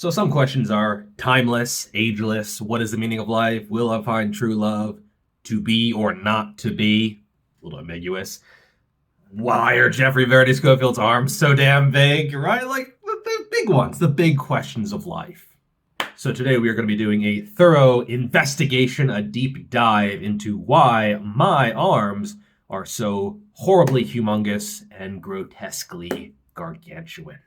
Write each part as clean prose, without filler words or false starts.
So some questions are timeless, ageless. What is the meaning of life? Will I find true love? To be or not to be? A little ambiguous. Why are Jeffrey Verity Schofield's arms so damn big? Right? Like the big ones, the big questions of life. So today we are going to be doing a thorough investigation, a deep dive into why my arms are so horribly humongous and grotesquely gargantuan.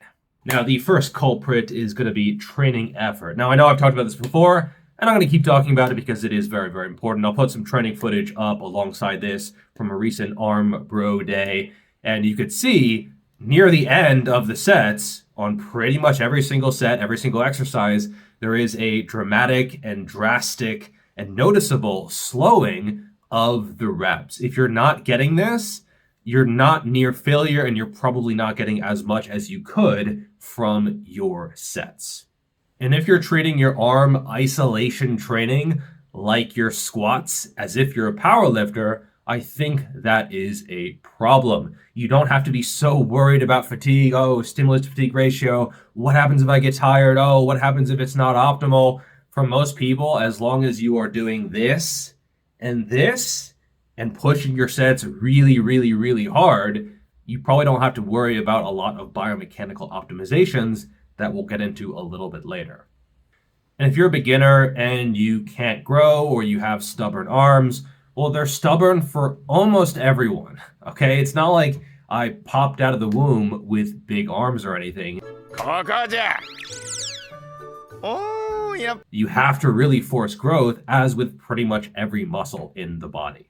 Now, the first culprit is going to be training effort. Now, I know I've talked about this before, and I'm going to keep talking about it because it is very, very important. I'll put some training footage up alongside this from a recent arm bro day, and you could see near the end of the sets, on pretty much every single set, every single exercise, there is a dramatic and drastic and noticeable slowing of the reps. If you're not getting this, you're not near failure, and you're probably not getting as much as you could from your sets. And if you're treating your arm isolation training like your squats, as if you're a power lifter, I think that is a problem. You don't have to be so worried about fatigue. Oh, stimulus to fatigue ratio. What happens if I get tired? Oh, what happens if it's not optimal? For most people, as long as you are doing this and this, and pushing your sets really, really, really hard, you probably don't have to worry about a lot of biomechanical optimizations that we'll get into a little bit later. And if you're a beginner and you can't grow or you have stubborn arms, well, they're stubborn for almost everyone, okay? It's not like I popped out of the womb with big arms or anything. Oh, yep. You have to really force growth, as with pretty much every muscle in the body.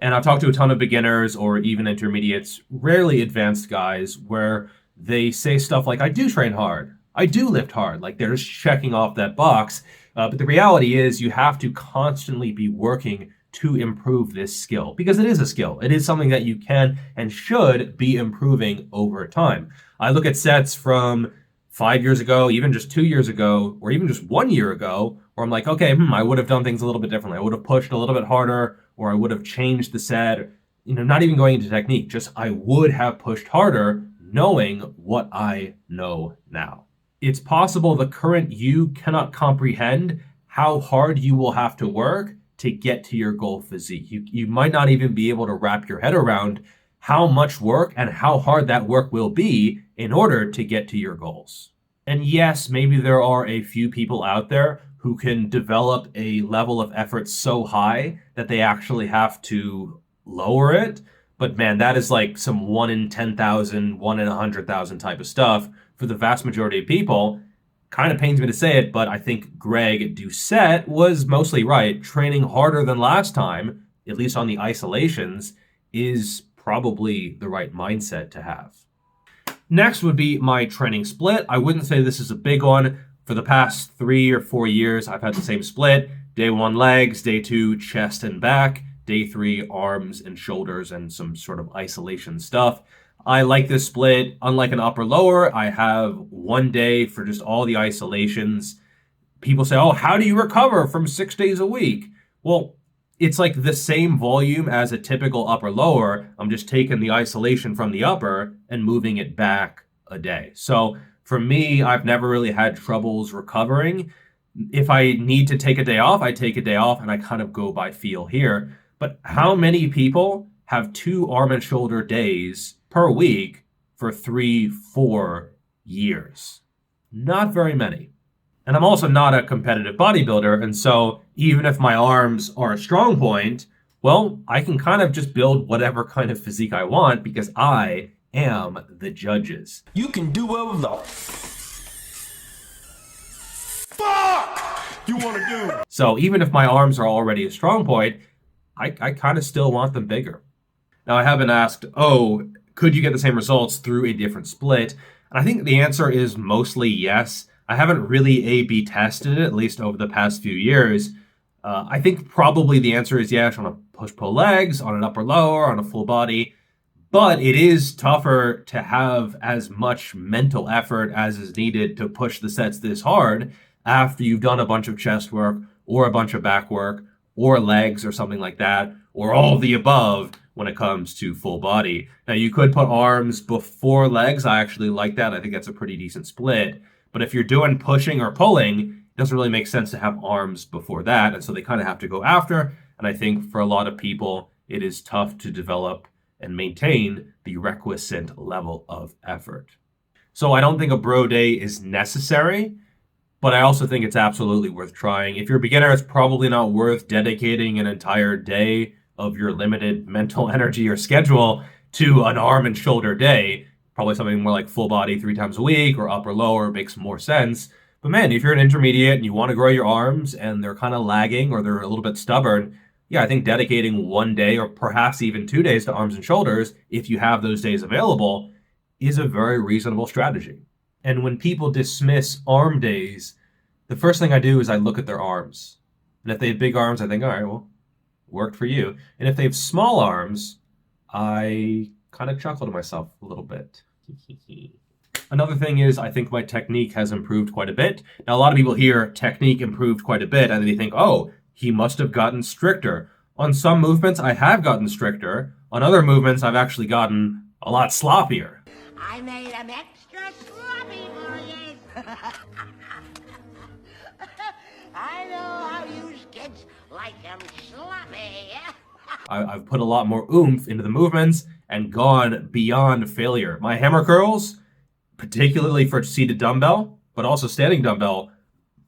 And I've talked to a ton of beginners or even intermediates, rarely advanced guys, where they say stuff like, I do train hard, I do lift hard, like they're just checking off that box. But the reality is you have to constantly be working to improve this skill, because it is a skill. It is something that you can and should be improving over time. I look at sets from 5 years ago, even just 2 years ago, or even just 1 year ago, where I'm like, okay, I would have done things a little bit differently. I would have pushed a little bit harder, or I would have changed the set, not even going into technique, just I would have pushed harder knowing what I know now. It's possible the current you cannot comprehend how hard you will have to work to get to your goal physique. You might not even be able to wrap your head around how much work and how hard that work will be in order to get to your goals. And yes, maybe there are a few people out there who can develop a level of effort so high that they actually have to lower it. But man, that is like some 1 in 10,000, 1 in 100,000 type of stuff. For the vast majority of people, kind of pains me to say it, but I think Greg Doucette was mostly right. Training harder than last time, at least on the isolations, is probably the right mindset to have. Next would be my training split. I wouldn't say this is a big one. For the past 3 or 4 years, I've had the same split. Day 1, legs. Day 2, chest and back. Day 3, arms and shoulders and some sort of isolation stuff. I like this split. Unlike an upper-lower, I have 1 day for just all the isolations. People say, oh, how do you recover from 6 days a week? Well, it's like the same volume as a typical upper-lower. I'm just taking the isolation from the upper and moving it back a day. So for me, I've never really had troubles recovering. If I need to take a day off, I take a day off, and I kind of go by feel here. But how many people have 2 arm and shoulder days per week for 3-4 years? Not very many. And I'm also not a competitive bodybuilder, and so even if my arms are a strong point, well, I can kind of just build whatever kind of physique I want because I am the judges. You can do whatever the fuck you want to do. So even if my arms are already a strong point, I kind of still want them bigger. Now, I have been asked, oh, could you get the same results through a different split? And I think the answer is mostly yes. I haven't really A/B tested it, at least over the past few years. I think probably the answer is yes on a push-pull legs, on an upper-lower, on a full body. But it is tougher to have as much mental effort as is needed to push the sets this hard after you've done a bunch of chest work or a bunch of back work or legs or something like that, or all of the above when it comes to full body. Now, you could put arms before legs. I actually like that. I think that's a pretty decent split. But if you're doing pushing or pulling, it doesn't really make sense to have arms before that. And so they kind of have to go after. And I think for a lot of people, it is tough to develop and maintain the requisite level of effort. So I don't think a bro day is necessary, but I also think it's absolutely worth trying. If you're a beginner, it's probably not worth dedicating an entire day of your limited mental energy or schedule to an arm and shoulder day. Probably something more like full body 3 times a week or upper lower makes more sense. But man, if you're an intermediate and you want to grow your arms and they're kind of lagging or they're a little bit stubborn, yeah, I think dedicating 1 day or perhaps even 2 days to arms and shoulders, if you have those days available, is a very reasonable strategy. And when people dismiss arm days, the first thing I do is I look at their arms. And if they have big arms, I think, all right, well, worked for you. And if they have small arms, I kind of chuckle to myself a little bit. Another thing is I think my technique has improved quite a bit. Now, a lot of people hear technique improved quite a bit, and they think, oh, he must have gotten stricter. On some movements, I have gotten stricter. On other movements, I've actually gotten a lot sloppier. I made them extra sloppy for you. I know how you kids like them sloppy. I've put a lot more oomph into the movements and gone beyond failure. My hammer curls, particularly for seated dumbbell, but also standing dumbbell,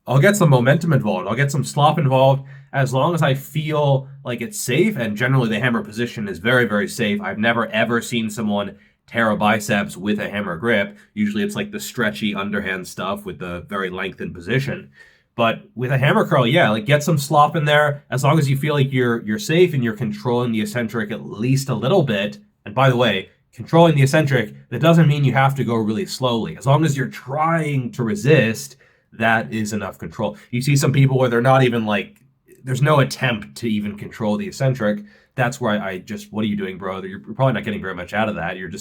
I'll get some momentum involved. I'll get some slop involved as long as I feel like it's safe. And generally the hammer position is very, very safe. I've never ever seen someone tear a biceps with a hammer grip. Usually it's like the stretchy underhand stuff with the very lengthened position. But with a hammer curl, yeah, like get some slop in there. As long as you feel like you're safe and you're controlling the eccentric at least a little bit. And by the way, controlling the eccentric, that doesn't mean you have to go really slowly. As long as you're trying to resist, that is enough control. You see some people where they're not even like, there's no attempt to even control the eccentric. That's where I just, what are you doing, bro? You're probably not getting very much out of that. You're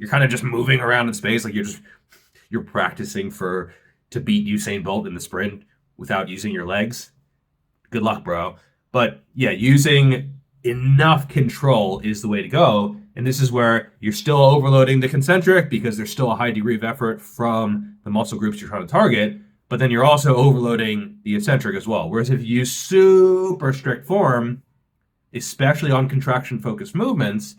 kind of just moving around in space. Like you're practicing to beat Usain Bolt in the sprint without using your legs. Good luck, bro. But yeah, using enough control is the way to go. And this is where you're still overloading the concentric because there's still a high degree of effort from the muscle groups you're trying to target. But then you're also overloading the eccentric as well. Whereas if you use super strict form, especially on contraction-focused movements,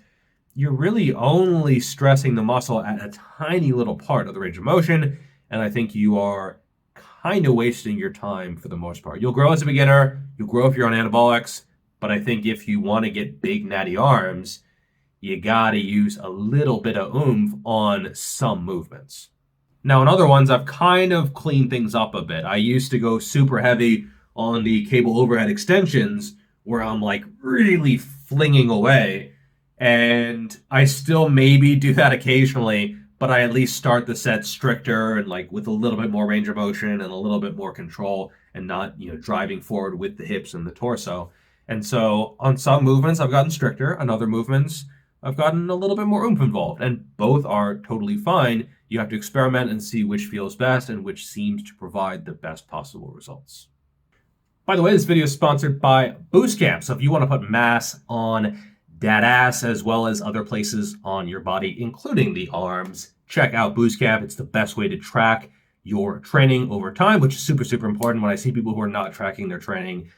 you're really only stressing the muscle at a tiny little part of the range of motion. And I think you are kind of wasting your time for the most part. You'll grow as a beginner. You'll grow if you're on anabolics. But I think if you want to get big, natty arms, you got to use a little bit of oomph on some movements. Now, in other ones, I've kind of cleaned things up a bit. I used to go super heavy on the cable overhead extensions where I'm like really flinging away. And I still maybe do that occasionally, but I at least start the set stricter and like with a little bit more range of motion and a little bit more control and not, driving forward with the hips and the torso. And so on some movements, I've gotten stricter. On other movements, I've gotten a little bit more oomph involved. And both are totally fine. You have to experiment and see which feels best and which seems to provide the best possible results. By the way, this video is sponsored by Boostcamp. So if you want to put mass on that ass as well as other places on your body, including the arms, check out Boostcamp. It's the best way to track your training over time, which is super, super important. When I see people who are not tracking their training,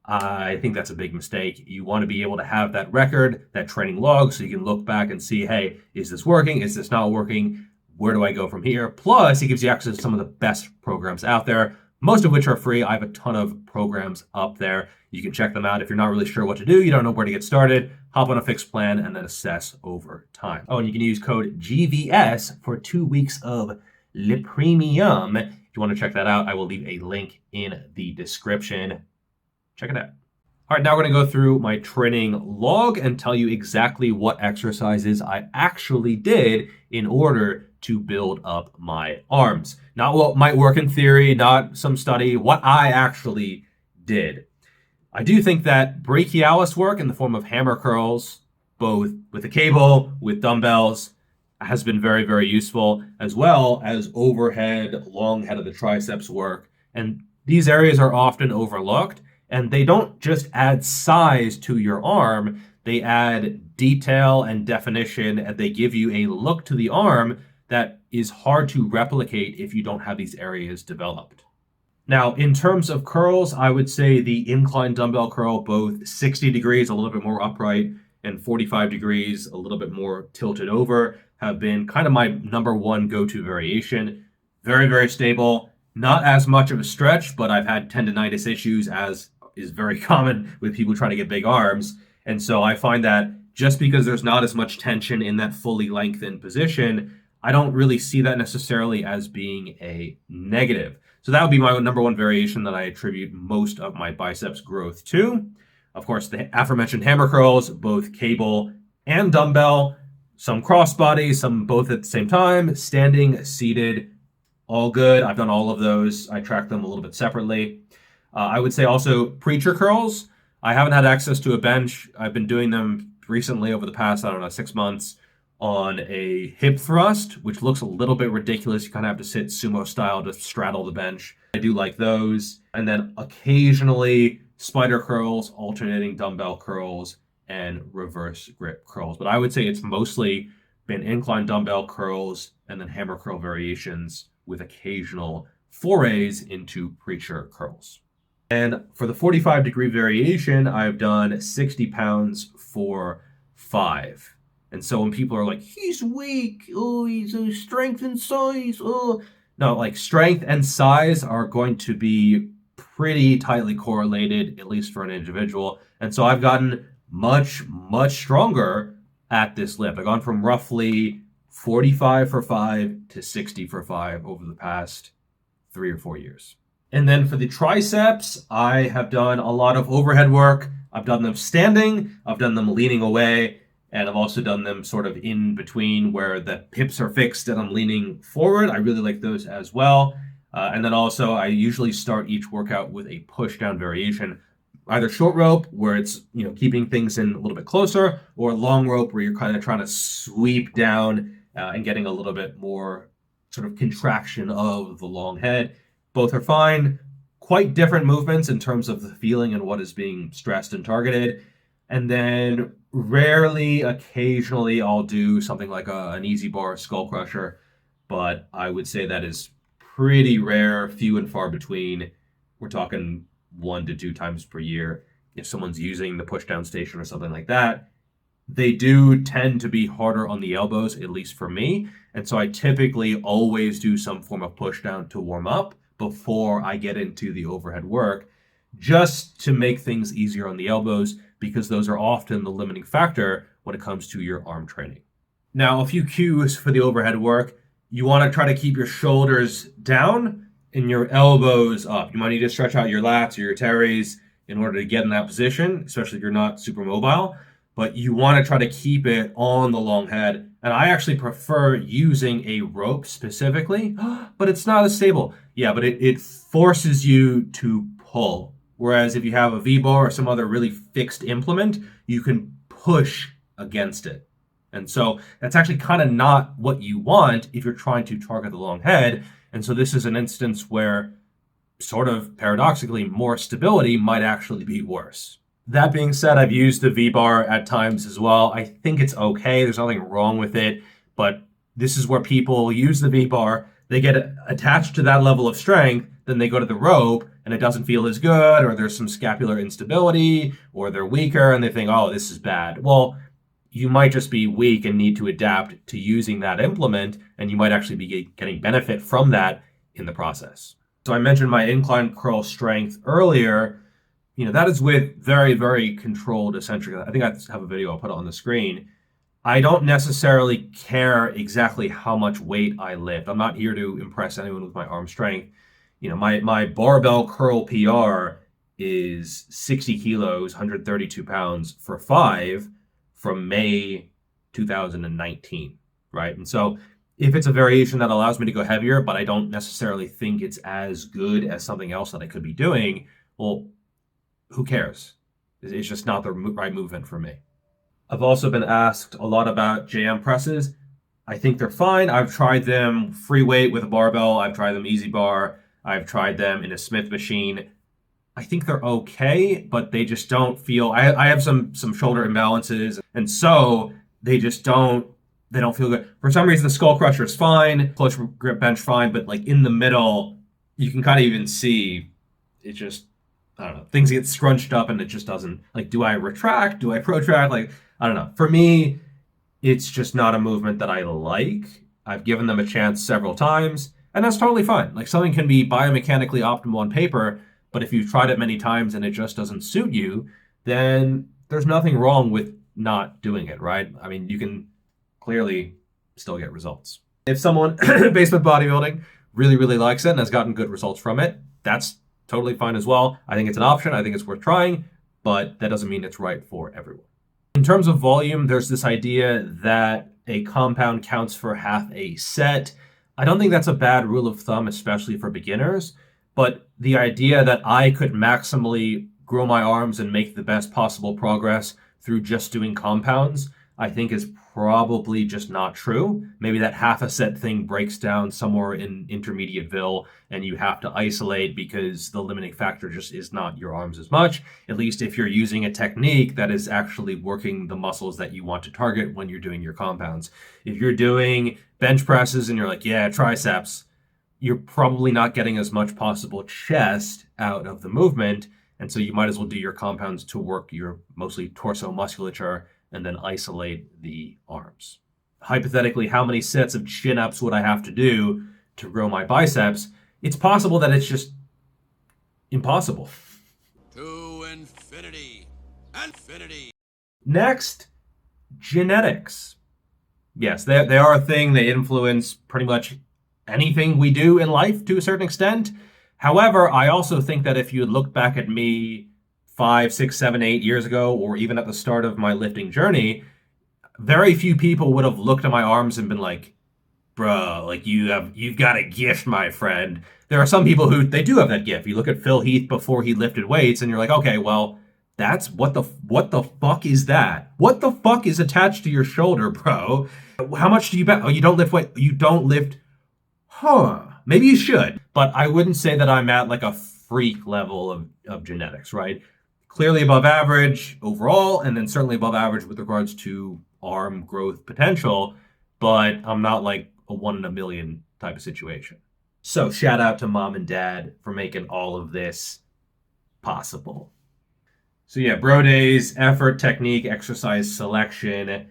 I think that's a big mistake. You want to be able to have that record, that training log, so you can look back and see, hey, is this working? Is this not working? Where do I go from here? Plus, it gives you access to some of the best programs out there, most of which are free. I have a ton of programs up there. You can check them out. If you're not really sure what to do, you don't know where to get started, hop on a fixed plan and then assess over time. Oh, and you can use code GVS for 2 weeks of Le Premium. If you want to check that out, I will leave a link in the description. Check it out. All right, now we're going to go through my training log and tell you exactly what exercises I actually did in order to build up my arms. Not what might work in theory, not some study, what I actually did. I do think that brachialis work in the form of hammer curls, both with a cable, with dumbbells, has been very, very useful, as well as overhead, long head of the triceps work. And these areas are often overlooked. And they don't just add size to your arm, they add detail and definition, and they give you a look to the arm that is hard to replicate if you don't have these areas developed. Now, in terms of curls, I would say the incline dumbbell curl, both 60 degrees, a little bit more upright, and 45 degrees, a little bit more tilted over, have been kind of my number one go-to variation. Very, very stable. Not as much of a stretch, but I've had tendonitis issues, as is very common with people trying to get big arms. And so I find that just because there's not as much tension in that fully lengthened position, I don't really see that necessarily as being a negative. So that would be my number one variation that I attribute most of my biceps growth to. Of course, the aforementioned hammer curls, both cable and dumbbell, some crossbody, some both at the same time, standing, seated, all good. I've done all of those. I track them a little bit separately. I would say also preacher curls. I haven't had access to a bench. I've been doing them recently over the past, 6 months on a hip thrust, which looks a little bit ridiculous. You kind of have to sit sumo style to straddle the bench. I do like those. And then occasionally spider curls, alternating dumbbell curls, and reverse grip curls. But I would say it's mostly been incline dumbbell curls and then hammer curl variations with occasional forays into preacher curls. And for the 45-degree variation, I've done 60 pounds for 5. And so when people are like, he's weak, oh, he's strength and size, oh. No, like strength and size are going to be pretty tightly correlated, at least for an individual. And so I've gotten much, much stronger at this lift. I've gone from roughly 45 for 5 to 60 for 5 over the past 3 or 4 years. And then for the triceps, I have done a lot of overhead work. I've done them standing, I've done them leaning away, and I've also done them sort of in between where the hips are fixed and I'm leaning forward. I really like those as well. And then also I usually start each workout with a push down variation, either short rope where it's, keeping things in a little bit closer, or long rope where you're kind of trying to sweep down and getting a little bit more sort of contraction of the long head. Both are fine. Quite different movements in terms of the feeling and what is being stressed and targeted. And then rarely, occasionally, I'll do something like an easy bar skull crusher, but I would say that is pretty rare, few and far between. We're talking 1 to 2 times per year. If someone's using the push down station or something like that, they do tend to be harder on the elbows, at least for me. And so I typically always do some form of push down to warm up before I get into the overhead work, just to make things easier on the elbows, because those are often the limiting factor when it comes to your arm training. Now, a few cues for the overhead work. You want to try to keep your shoulders down and your elbows up. You might need to stretch out your lats or your teres in order to get in that position, especially if you're not super mobile. But you want to try to keep it on the long head. And I actually prefer using a rope specifically, but it's not as stable. Yeah, but it forces you to pull. Whereas if you have a V-bar or some other really fixed implement, you can push against it. And so that's actually kind of not what you want if you're trying to target the long head. And so this is an instance where, sort of paradoxically, more stability might actually be worse. That being said, I've used the V-bar at times as well. I think it's okay. There's nothing wrong with it. But this is where people use the V-bar. They get attached to that level of strength. Then they go to the rope and it doesn't feel as good, or there's some scapular instability, or they're weaker and they think, oh, this is bad. Well, you might just be weak and need to adapt to using that implement, and you might actually be getting benefit from that in the process. So I mentioned my incline curl strength earlier. That is with very, very controlled eccentric. I think I have a video, I'll put it on the screen. I don't necessarily care exactly how much weight I lift. I'm not here to impress anyone with my arm strength. My barbell curl PR is 60 kilos, 132 pounds for 5 from May 2019, right? And so if it's a variation that allows me to go heavier, but I don't necessarily think it's as good as something else that I could be doing, well, who cares? It's just not the right movement for me. I've also been asked a lot about JM presses. I think they're fine. I've tried them free weight with a barbell. I've tried them easy bar. I've tried them in a Smith machine. I think they're okay, but they just don't feel... I have some shoulder imbalances, and so they just don't they don't feel good. For some reason, the skull crusher is fine, close grip bench fine, but like in the middle, you can kind of even see it just, I don't know, things get scrunched up and it just doesn't, like, do I retract? Do I protract? Like, I don't know. For me, it's just not a movement that I like. I've given them a chance several times, and that's totally fine. Like, something can be biomechanically optimal on paper, but if you've tried it many times and it just doesn't suit you, then there's nothing wrong with not doing it, right? I mean, you can clearly still get results. If someone based with bodybuilding really, really likes it and has gotten good results from it, that's totally fine as well. I think it's an option. I think it's worth trying, but that doesn't mean it's right for everyone. In terms of volume, there's this idea that a compound counts for half a set. I don't think that's a bad rule of thumb, especially for beginners, but the idea that I could maximally grow my arms and make the best possible progress through just doing compounds, I think is probably just not true. Maybe that half a set thing breaks down somewhere in intermediateville and you have to isolate because the limiting factor just is not your arms as much, at least if you're using a technique that is actually working the muscles that you want to target when you're doing your compounds. If you're doing bench presses and you're like, yeah, triceps, you're probably not getting as much possible chest out of the movement, and so you might as well do your compounds to work your mostly torso musculature and then isolate the arms. Hypothetically, how many sets of chin-ups would I have to do to grow my biceps? It's possible that it's just impossible. To infinity. Infinity. Next, genetics. Yes, they are a thing. They influence pretty much anything we do in life to a certain extent. However, I also think that if you had looked back at me 5, 6, 7, 8 years ago, or even at the start of my lifting journey, very few people would have looked at my arms and been like, bro, like you've got a gift, my friend. There are some people who they do have that gift. You look at Phil Heath before he lifted weights and you're like, okay, well, that's what the fuck is that? What the fuck is attached to your shoulder, bro? How much do you bet? Oh, you don't lift weight. You don't lift. Huh. Maybe you should. But I wouldn't say that I'm at like a freak level of genetics, right? Clearly above average overall, and then certainly above average with regards to arm growth potential, but I'm not like a 1 in a million type of situation. So shout out to mom and dad for making all of this possible. So yeah, bro days, effort, technique, exercise selection,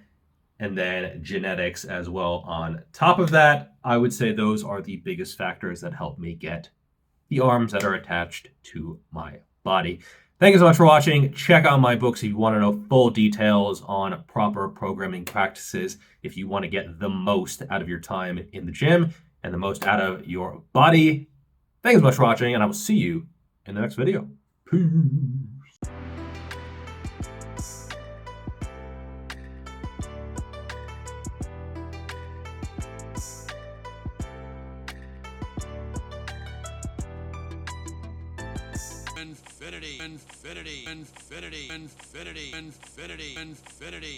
and then genetics as well on top of that. I would say those are the biggest factors that help me get the arms that are attached to my body. Thank you so much for watching. Check out my books if you want to know full details on proper programming practices, if you want to get the most out of your time in the gym and the most out of your body. Thanks so much for watching, and I will see you in the next video. Peace. Infinity. Infinity. Infinity. Infinity. Infinity. Infinity.